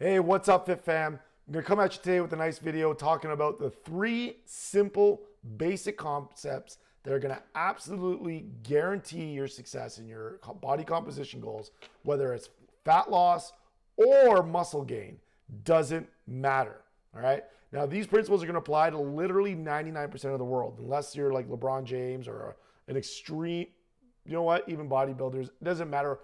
Hey, what's up, Fit Fam? I'm going to come at you today with a nice video talking about the 3 simple, basic concepts that are going to absolutely guarantee your success in your body composition goals, whether it's fat loss or muscle gain. Doesn't matter. All right. Now, these principles are going to apply to literally 99% of the world, unless you're like LeBron James or an extreme, even bodybuilders. It doesn't matter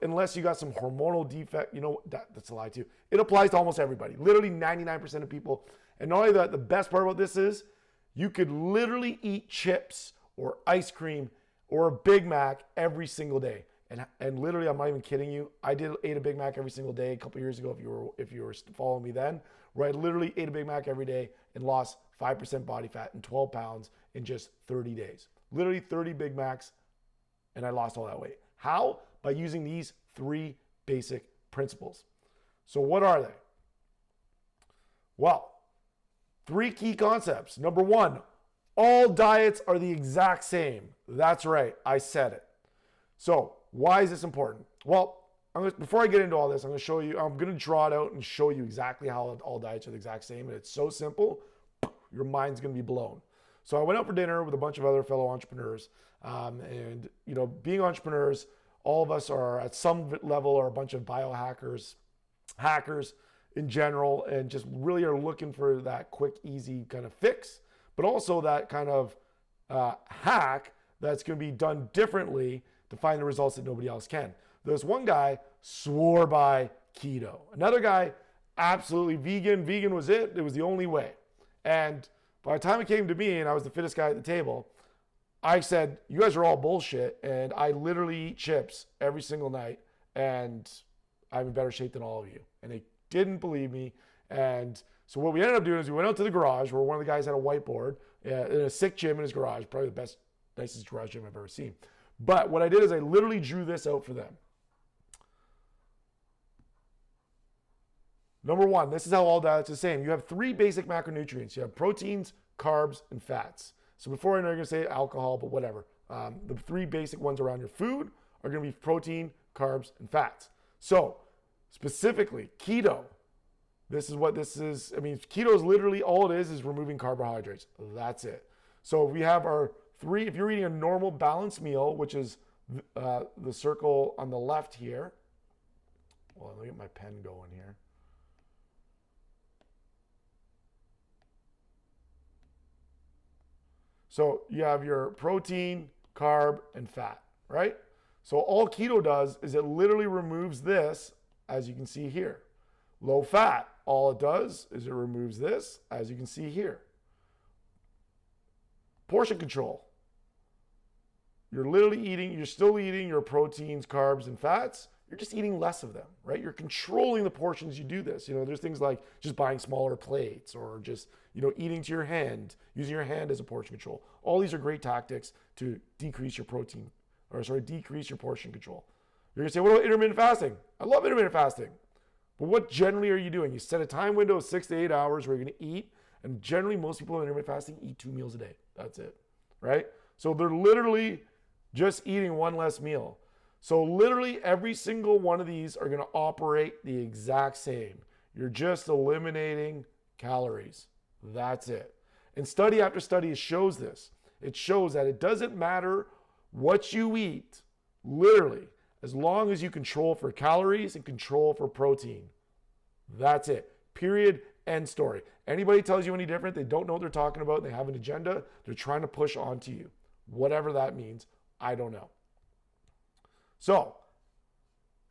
unless you got some hormonal defect. That's a lie too. It applies to almost everybody, literally 99% of people. And not only that, the best part about this is you could literally eat chips or ice cream or a Big Mac every single day. And literally, I'm not even kidding you. I ate a Big Mac every single day a couple years ago. If you were following me then, where I literally ate a Big Mac every day and lost 5% body fat and 12 pounds in just 30 days. Literally 30 Big Macs, and I lost all that weight. How? By using these 3 basic principles. So what are they? Well, 3 key concepts. Number 1, all diets are the exact same. That's right, I said it. So why is this important? Well, before I get into all this, I'm going to draw it out and show you exactly how all diets are the exact same. And it's so simple, your mind's going to be blown. So I went out for dinner with a bunch of other fellow entrepreneurs. Being entrepreneurs, all of us are at some level are a bunch of biohackers, hackers in general, and just really are looking for that quick, easy kind of fix, but also that kind of hack that's going to be done differently to find the results that nobody else can. There's one guy swore by keto. Another guy, absolutely vegan. Vegan was it. It was the only way. And by the time it came to me and I was the fittest guy at the table, I said, you guys are all bullshit. And I literally eat chips every single night. And I'm in better shape than all of you. And they didn't believe me. And so what we ended up doing is we went out to the garage where one of the guys had a whiteboard in a sick gym in his garage, probably the best, nicest garage gym I've ever seen. But what I did is I literally drew this out for them. Number 1, this is how all diets are the same. You have 3 basic macronutrients. You have proteins, carbs, and fats. So before I know you're going to say alcohol, but whatever. The 3 basic ones around your food are going to be protein, carbs, and fats. So specifically, keto. This is what this is. Keto is literally all it is removing carbohydrates. That's it. So we have our 3, if you're eating a normal balanced meal, which is the circle on the left here. Well, let me get my pen going here. So you have your protein, carb, and fat, right? So all keto does is it literally removes this, as you can see here. Low fat, all it does is it removes this, as you can see here. Portion control. You're still eating your proteins, carbs, and fats. You're just eating less of them, right? You're controlling the portions you do this. There's things like just buying smaller plates or just, eating to your hand, using your hand as a portion control. All these are great tactics to decrease your portion control. You're gonna say, what about intermittent fasting? I love intermittent fasting. But what generally are you doing? You set a time window of 6 to 8 hours where you're gonna eat, and generally most people in intermittent fasting eat 2 meals a day. That's it, right? So they're literally just eating 1 less meal. So literally every single one of these are going to operate the exact same. You're just eliminating calories. That's it. And study after study shows this. It shows that it doesn't matter what you eat, literally, as long as you control for calories and control for protein. That's it. Period. End story. Anybody tells you any different, they don't know what they're talking about, they have an agenda, they're trying to push onto you. Whatever that means, I don't know. So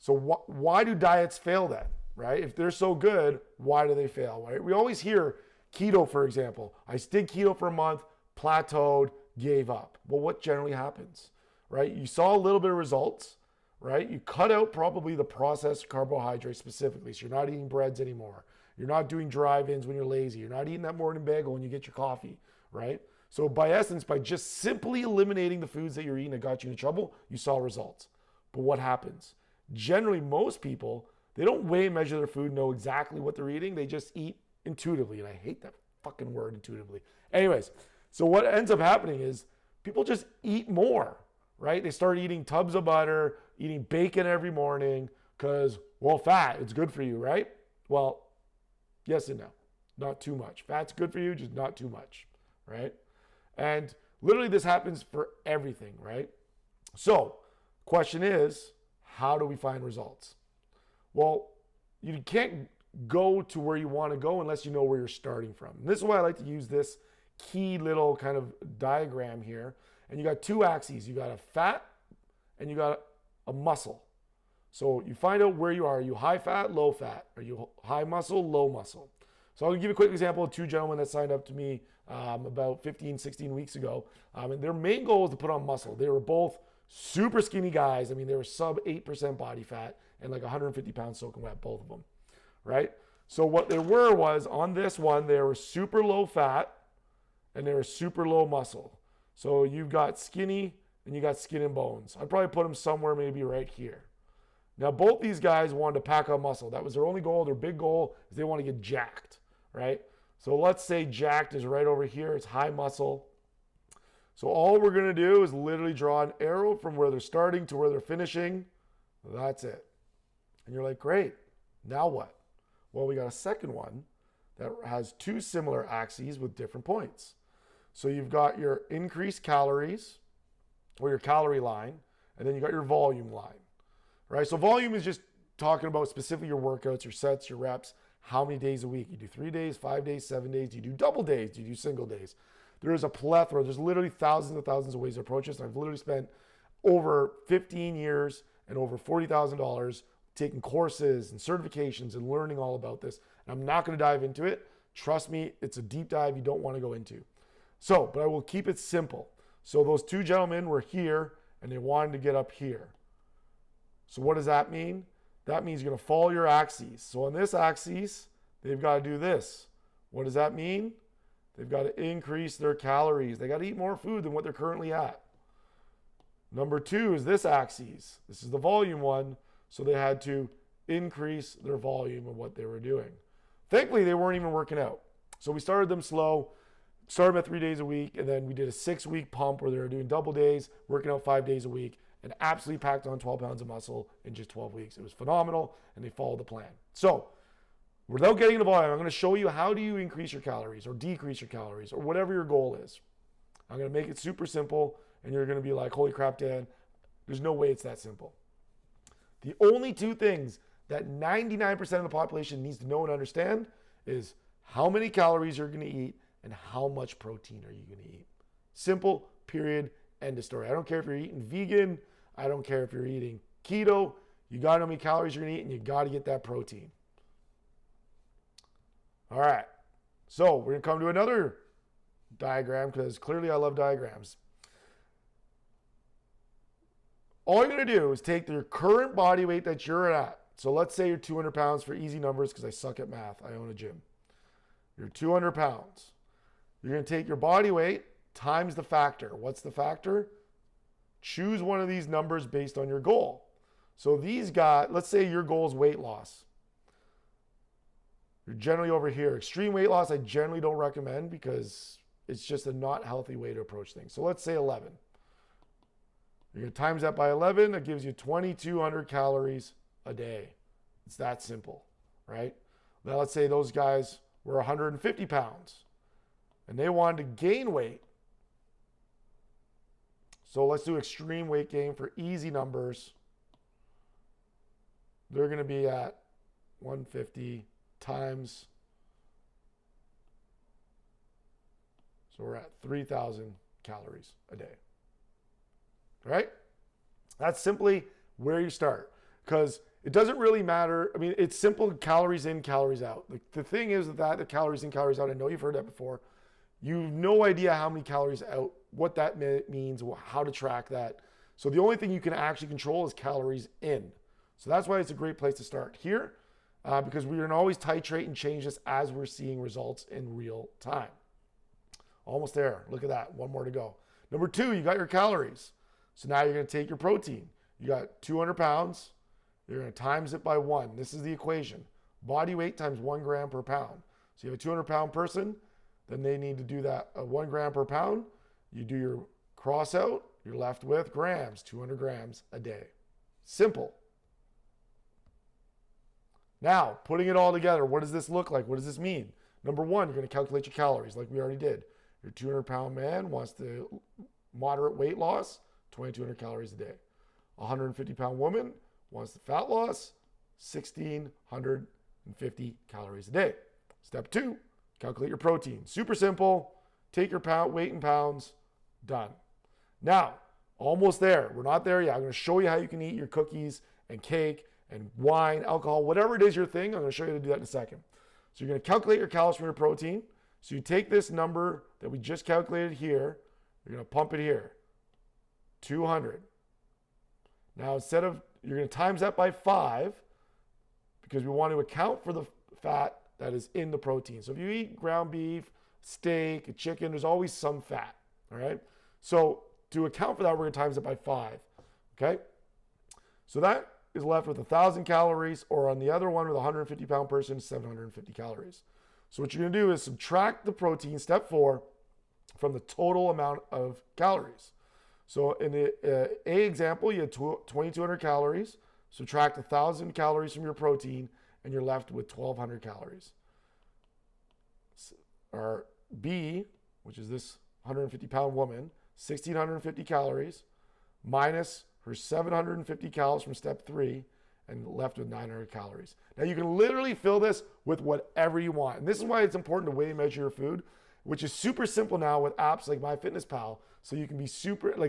why do diets fail then, right? If they're so good, why do they fail, right? We always hear keto, for example. I did keto for a month, plateaued, gave up. Well, what generally happens, right? You saw a little bit of results, right? You cut out probably the processed carbohydrates specifically. So you're not eating breads anymore. You're not doing drive-ins when you're lazy. You're not eating that morning bagel when you get your coffee, right? So by essence, by just simply eliminating the foods that you're eating that got you into trouble, you saw results. But what happens? Generally, most people, they don't weigh and measure their food, know exactly what they're eating. They just eat intuitively. And I hate that fucking word, intuitively. Anyways, so what ends up happening is people just eat more, right? They start eating tubs of butter, eating bacon every morning because, well, fat, it's good for you, right? Well, yes and no. Not too much. Fat's good for you, just not too much, right? And literally this happens for everything, right? So, question is, how do we find results? Well, you can't go to where you want to go unless you know where you're starting from. And this is why I like to use this key little kind of diagram here. And you got two axes. You got a fat and you got a muscle. So you find out where you are. Are you high fat, low fat? Are you high muscle, low muscle? So I'll give you a quick example of two gentlemen that signed up to me about 15, 16 weeks ago. And their main goal was to put on muscle. They were both super skinny guys. I mean, they were sub 8% body fat and like 150 pounds soaking wet, both of them, right? So what they were was on this one, they were super low fat and they were super low muscle. So you've got skinny and you got skin and bones. I'd probably put them somewhere maybe right here. Now, both these guys wanted to pack on muscle. That was their only goal. Their big goal is they want to get jacked, right? So let's say jacked is right over here. It's high muscle. So all we're going to do is literally draw an arrow from where they're starting to where they're finishing. That's it. And you're like, great. Now what? Well, we got a second one that has two similar axes with different points. So you've got your increased calories or your calorie line, and then you got your volume line. Right? So volume is just talking about specifically your workouts, your sets, your reps, how many days a week. You do 3 days, 5 days, 7 days. Do you do double days? Do you do single days? There is a plethora. There's literally thousands and thousands of ways to approach this. And I've literally spent over 15 years and over $40,000 taking courses and certifications and learning all about this. And I'm not going to dive into it. Trust me, it's a deep dive you don't want to go into. So, but I will keep it simple. So those two gentlemen were here and they wanted to get up here. So what does that mean? That means you're going to follow your axes. So on this axis, they've got to do this. What does that mean? They've got to increase their calories. They got to eat more food than what they're currently at. Number two is this axis. This is the volume one. So they had to increase their volume of what they were doing. Thankfully, they weren't even working out. So we started them slow, started them at 3 days a week, and then we did a 6-week pump where they were doing double days, working out 5 days a week, and absolutely packed on 12 pounds of muscle in just 12 weeks. It was phenomenal, and they followed the plan. So without getting into volume, I'm going to show you how do you increase your calories or decrease your calories or whatever your goal is. I'm going to make it super simple, and you're going to be like, holy crap, Dan, there's no way it's that simple. The only two things that 99% of the population needs to know and understand is how many calories you're going to eat and how much protein are you going to eat. Simple, period, end of story. I don't care if you're eating vegan. I don't care if you're eating keto. You got to know how many calories you're going to eat and you got to get that protein. All right. So we're going to come to another diagram because clearly I love diagrams. All you're going to do is take your current body weight that you're at. So let's say you're 200 pounds for easy numbers because I suck at math. I own a gym. You're 200 pounds. You're going to take your body weight times the factor. What's the factor? Choose one of these numbers based on your goal. So these guys, let's say your goal is weight loss. You're generally over here. Extreme weight loss, I generally don't recommend because it's just a not healthy way to approach things. So let's say 11. You're going to times that by 11. That gives you 2,200 calories a day. It's that simple, right? Now let's say those guys were 150 pounds and they wanted to gain weight. So let's do extreme weight gain for easy numbers. They're going to be at 150 times. So we're at 3,000 calories a day. Right? That's simply where you start. Because it doesn't really matter. I mean, it's simple, calories in, calories out. The thing is that the calories in, calories out, I know you've heard that before. You have no idea how many calories out, what that means, how to track that. So the only thing you can actually control is calories in. So that's why it's a great place to start here, because we can always titrate and change this as we're seeing results in real time. Almost there. Look at that. One more to go. Number two, you got your calories. So now you're going to take your protein. You got 200 pounds. You're going to times it by 1. This is the equation. Body weight times 1 gram per pound. So you have a 200-pound person, then they need to do that 1 gram per pound. You do your cross out, you're left with grams, 200 grams a day. Simple. Now, putting it all together, what does this look like? What does this mean? Number one, you're going to calculate your calories like we already did. Your 200-pound man wants to moderate weight loss, 2,200 calories a day. A 150-pound woman wants the fat loss, 1,650 calories a day. Step two, calculate your protein. Super simple. Take your weight in pounds. Done. Now, almost there. We're not there yet. I'm going to show you how you can eat your cookies and cake and wine, alcohol, whatever it is your thing. I'm going to show you how to do that in a second. So you're going to calculate your calories from your protein. So you take this number that we just calculated here. You're going to pump it here. 200. Now, instead of, you're going to times that by 5 because we want to account for the fat that is in the protein. So if you eat ground beef, steak, chicken, there's always some fat, all right? So to account for that, we're going to times it by 5, okay? So that is left with 1,000 calories, or on the other one with a 150-pound person, 750 calories. So what you're going to do is subtract the protein, step 4, from the total amount of calories. So in the A example, you had 2,200 calories. Subtract 1,000 calories from your protein, and you're left with 1,200 calories. Or B, which is this 150-pound woman, 1,650 calories, minus her 750 calories from step 3, and left with 900 calories. Now you can literally fill this with whatever you want. And this is why it's important to weigh and measure your food, which is super simple now with apps like MyFitnessPal. So you can be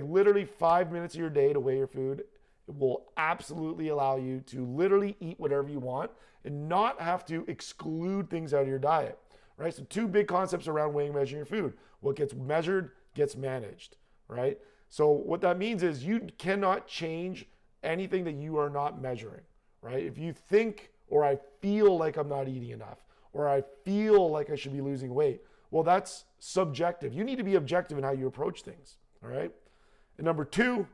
literally 5 minutes of your day to weigh your food. It will absolutely allow you to literally eat whatever you want and not have to exclude things out of your diet, right? So two big concepts around weighing and measuring your food. What gets measured gets managed, right? So what that means is you cannot change anything that you are not measuring, right? If you think, or I feel like I'm not eating enough, or I feel like I should be losing weight, well, that's subjective. You need to be objective in how you approach things, all right? And number 2,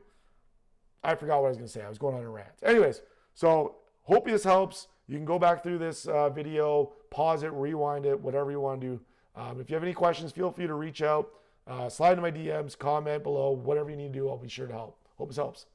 I forgot what I was going to say. I was going on a rant. Anyways, so hope this helps. You can go back through this video, pause it, rewind it, whatever you want to do. If you have any questions, feel free to reach out, slide into my DMs, comment below, whatever you need to do. I'll be sure to help. Hope this helps.